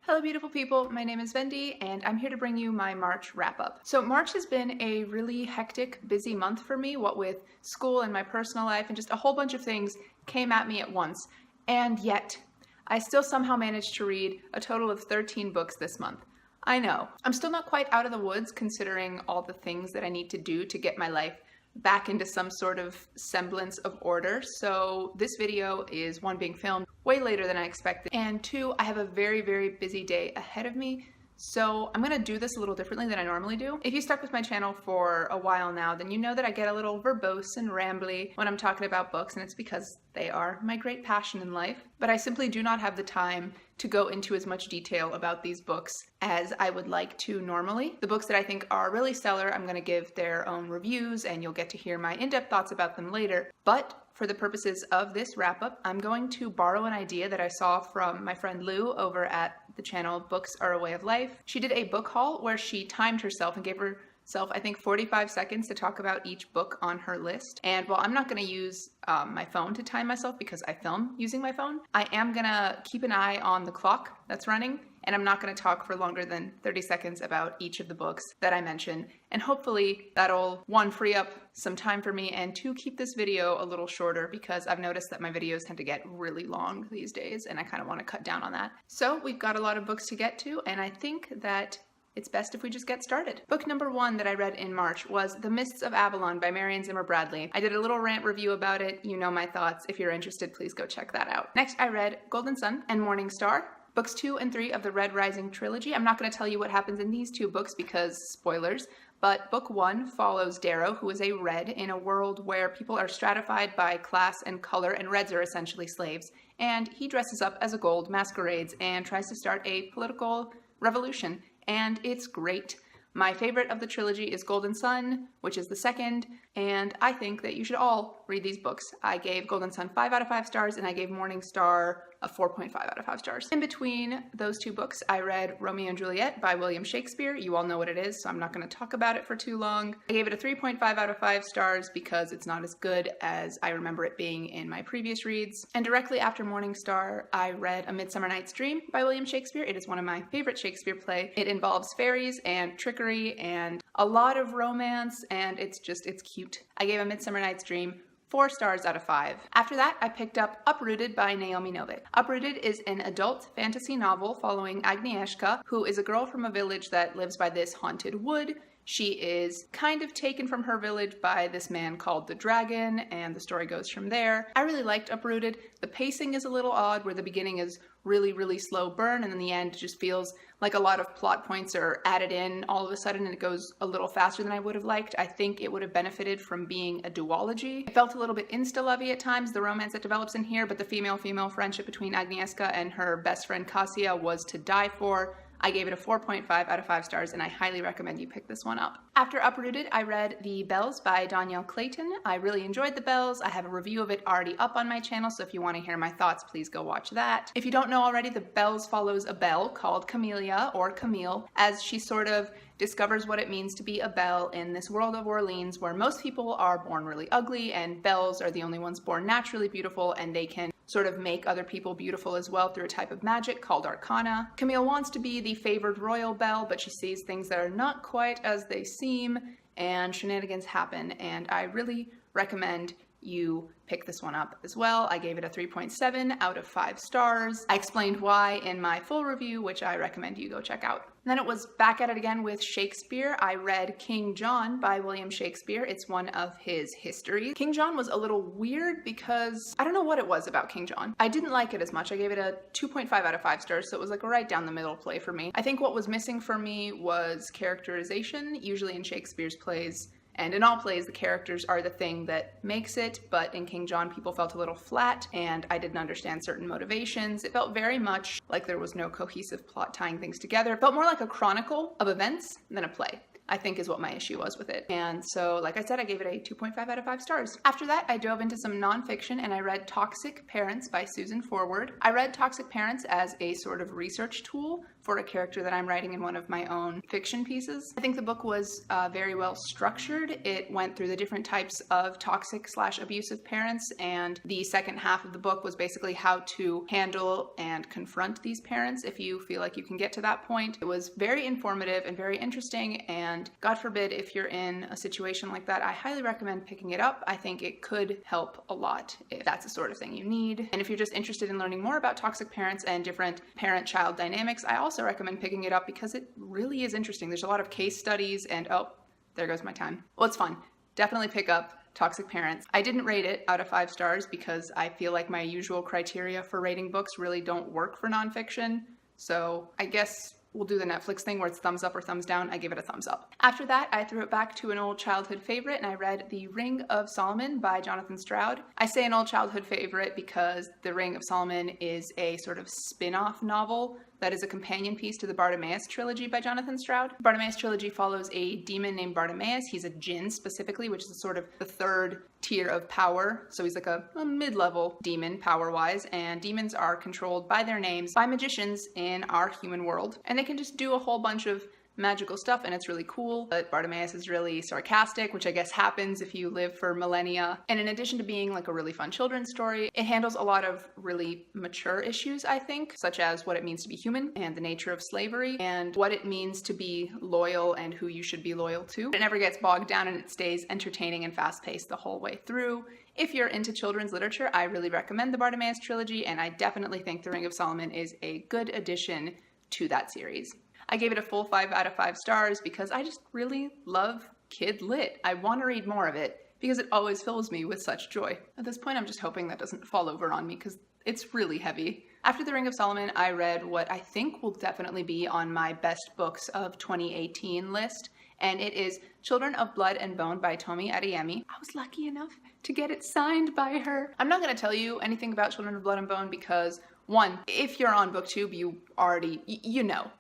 Hello beautiful people, my name is Vendi and I'm here to bring you my March wrap-up. So March has been a really hectic, busy month for me, what with school and my personal life, and just a whole bunch of things came at me at once. And yet, I still somehow managed to read a total of 13 books this month. I know, I'm still not quite out of the woods considering all the things that I need to do to get my life back into some sort of semblance of order. So this video is one, being filmed way later than I expected, and two, I have a very, very busy day ahead of me. So I'm gonna do this a little differently than I normally do. If you stuck with my channel for a while now, then you know that I get a little verbose and rambly when I'm talking about books, and it's because they are my great passion in life. But I simply do not have the time to go into as much detail about these books as I would like to normally. The books that I think are really stellar, I'm gonna give their own reviews, and you'll get to hear my in-depth thoughts about them later. But for the purposes of this wrap-up, I'm going to borrow an idea that I saw from my friend Lou over at the channel Books Are a Way of Life. She did a book haul where she timed herself and gave herself, I think, 45 seconds to talk about each book on her list. And while I'm not going to use my phone to time myself because I film using my phone, I am going to keep an eye on the clock that's running, and I'm not going to talk for longer than 30 seconds about each of the books that I mention. And hopefully that'll, one, free up some time for me, and two, keep this video a little shorter because I've noticed that my videos tend to get really long these days and I kind of want to cut down on that. So we've got a lot of books to get to, and I think that it's best if we just get started. Book number one that I read in March was The Mists of Avalon by Marion Zimmer Bradley. I did a little rant review about it. You know my thoughts. If you're interested, please go check that out. Next, I read Golden Son and Morning Star, books 2 and 3 of the Red Rising trilogy. I'm not going to tell you what happens in these two books because spoilers, but book 1 follows Darrow, who is a Red in a world where people are stratified by class and color, and Reds are essentially slaves. And he dresses up as a Gold, masquerades, and tries to start a political revolution. And it's great. My favorite of the trilogy is Golden Son, which is the second, and I think that you should all read these books. I gave Golden Son 5 out of 5 stars, and I gave Morning Star a 4.5 out of 5 stars. In between those two books, I read Romeo and Juliet by William Shakespeare. You all know what it is, so I'm not going to talk about it for too long. I gave it a 3.5 out of 5 stars because it's not as good as I remember it being in my previous reads. And directly after Morning Star, I read A Midsummer Night's Dream by William Shakespeare. It is one of my favorite Shakespeare plays. It involves fairies and trickery and a lot of romance, and it's cute. I gave A Midsummer Night's Dream 4 stars out of 5. After that, I picked up Uprooted by Naomi Novik. Uprooted is an adult fantasy novel following Agnieszka, who is a girl from a village that lives by this haunted wood. She is kind of taken from her village by this man called the Dragon, and the story goes from there. I really liked Uprooted. The pacing is a little odd, where the beginning is really, really slow burn, and then the end just feels like a lot of plot points are added in all of a sudden, and it goes a little faster than I would have liked. I think it would have benefited from being a duology. It felt a little bit insta-lovey at times, the romance that develops in here, but the female-female friendship between Agnieszka and her best friend Kasia was to die for. I gave it a 4.5 out of 5 stars, and I highly recommend you pick this one up. After Uprooted, I read The Bells by Dhonielle Clayton. I really enjoyed The Bells. I have a review of it already up on my channel, so if you want to hear my thoughts, please go watch that. If you don't know already, The Bells follows a belle called Camelia, or Camille, as she sort of discovers what it means to be a belle in this world of Orleans where most people are born really ugly, and belles are the only ones born naturally beautiful, and they can sort of make other people beautiful as well through a type of magic called Arcana. Camille wants to be the favored royal belle, but she sees things that are not quite as they seem, and shenanigans happen, and I really recommend you pick this one up as well. I gave it a 3.7 out of 5 stars. I explained why in my full review, which I recommend you go check out. And then it was back at it again with Shakespeare. I read King John by William Shakespeare. It's one of his histories. King John was a little weird because I don't know what it was about King John. I didn't like it as much. I gave it a 2.5 out of 5 stars, so it was like a right down the middle play for me. I think what was missing for me was characterization. Usually in Shakespeare's plays, and in all plays, the characters are the thing that makes it, but in King John, people felt a little flat, and I didn't understand certain motivations. It felt very much like there was no cohesive plot tying things together. It felt more like a chronicle of events than a play. I think is what my issue was with it. And so, like I said, I gave it a 2.5 out of 5 stars. After that, I dove into some nonfiction and I read Toxic Parents by Susan Forward. I read Toxic Parents as a sort of research tool for a character that I'm writing in one of my own fiction pieces. I think the book was very well structured. It went through the different types of toxic/abusive parents, and the second half of the book was basically how to handle and confront these parents if you feel like you can get to that point. It was very informative and very interesting, and God forbid if you're in a situation like that, I highly recommend picking it up. I think it could help a lot if that's the sort of thing you need. And if you're just interested in learning more about toxic parents and different parent-child dynamics, I also recommend picking it up because it really is interesting. There's a lot of case studies and oh, there goes my time. Well, it's fun. Definitely pick up Toxic Parents. I didn't rate it out of 5 stars because I feel like my usual criteria for rating books really don't work for nonfiction. So I guess we'll do the Netflix thing where it's thumbs up or thumbs down. I give it a thumbs up. After that, I threw it back to an old childhood favorite and I read The Ring of Solomon by Jonathan Stroud. I say an old childhood favorite because The Ring of Solomon is a sort of spin-off novel that is a companion piece to the Bartimaeus trilogy by Jonathan Stroud. The Bartimaeus trilogy follows a demon named Bartimaeus. He's a djinn specifically, which is sort of the third tier of power. So he's like a mid-level demon power-wise, and demons are controlled by their names by magicians in our human world. And they can just do a whole bunch of magical stuff, and it's really cool. But Bartimaeus is really sarcastic, which I guess happens if you live for millennia. And in addition to being like a really fun children's story, it handles a lot of really mature issues, I think, such as what it means to be human and the nature of slavery and what it means to be loyal and who you should be loyal to. It never gets bogged down and it stays entertaining and fast-paced the whole way through. If you're into children's literature, I really recommend the Bartimaeus trilogy, and I definitely think The Ring of Solomon is a good addition to that series. I gave it a full 5 out of 5 stars because I just really love kid lit. I want to read more of it because it always fills me with such joy. At this point, I'm just hoping that doesn't fall over on me because it's really heavy. After The Ring of Solomon, I read what I think will definitely be on my best books of 2018 list, and it is Children of Blood and Bone by Tomi Adeyemi. I was lucky enough to get it signed by her. I'm not going to tell you anything about Children of Blood and Bone because, one, if you're on BookTube, you already, you know.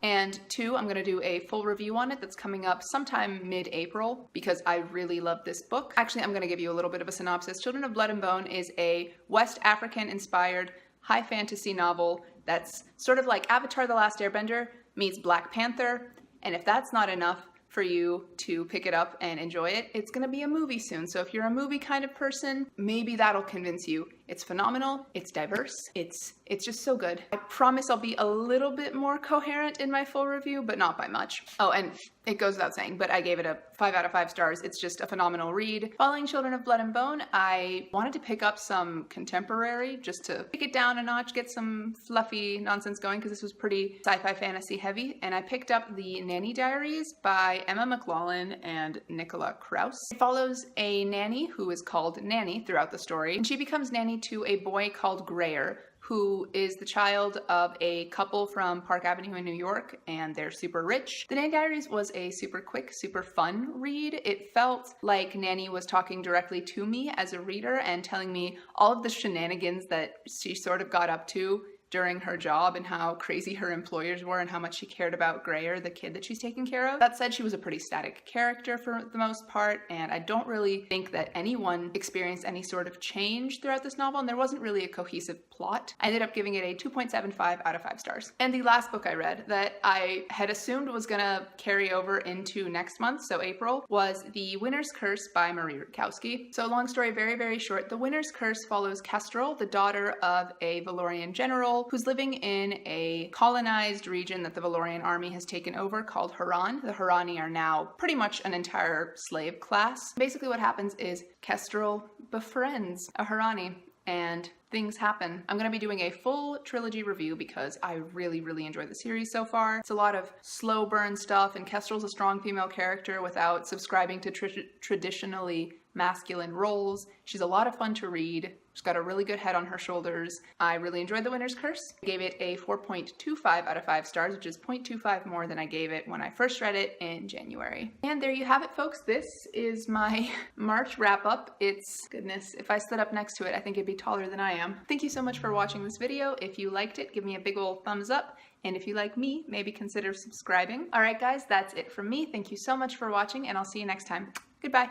And 2, I'm going to do a full review on it that's coming up sometime mid-April because I really love this book. Actually, I'm going to give you a little bit of a synopsis. Children of Blood and Bone is a West African-inspired high fantasy novel that's sort of like Avatar: The Last Airbender meets Black Panther. And if that's not enough for you to pick it up and enjoy it, it's going to be a movie soon. So if you're a movie kind of person, maybe that'll convince you. It's phenomenal, it's diverse, it's just so good. I promise I'll be a little bit more coherent in my full review, but not by much. Oh, and it goes without saying, but I gave it a 5 out of 5 stars. It's just a phenomenal read. Following Children of Blood and Bone, I wanted to pick up some contemporary just to pick it down a notch, get some fluffy nonsense going because this was pretty sci-fi fantasy heavy, and I picked up The Nanny Diaries by Emma McLaughlin and Nicola Kraus. It follows a nanny who is called Nanny throughout the story, and she becomes nanny to a boy called Grayer, who is the child of a couple from Park Avenue in New York, and they're super rich. The Nanny Diaries was a super quick, super fun read. It felt like Nanny was talking directly to me as a reader and telling me all of the shenanigans that she sort of got up to during her job and how crazy her employers were and how much she cared about Grayer, the kid that she's taking care of. That said, she was a pretty static character for the most part, and I don't really think that anyone experienced any sort of change throughout this novel, and there wasn't really a cohesive plot. I ended up giving it a 2.75 out of 5 stars. And the last book I read that I had assumed was gonna carry over into next month, so April, was The Winner's Curse by Marie Rutkowski. So long story, very, very short. The Winner's Curse follows Kestrel, the daughter of a Valorian general who's living in a colonized region that the Valorian army has taken over called Haran. The Harani are now pretty much an entire slave class. Basically what happens is Kestrel befriends a Harani and things happen. I'm going to be doing a full trilogy review because I really, really enjoyed the series so far. It's a lot of slow burn stuff, and Kestrel's a strong female character without subscribing to traditionally masculine roles. She's a lot of fun to read. She's got a really good head on her shoulders. I really enjoyed The Winter's Curse. I gave it a 4.25 out of 5 stars, which is 0.25 more than I gave it when I first read it in January. And there you have it, folks. This is my March wrap-up. It's, goodness, if I stood up next to it, I think it'd be taller than I am. Thank you so much for watching this video. If you liked it, give me a big old thumbs up. And if you like me, maybe consider subscribing. All right, guys, that's it from me. Thank you so much for watching, and I'll see you next time. Goodbye.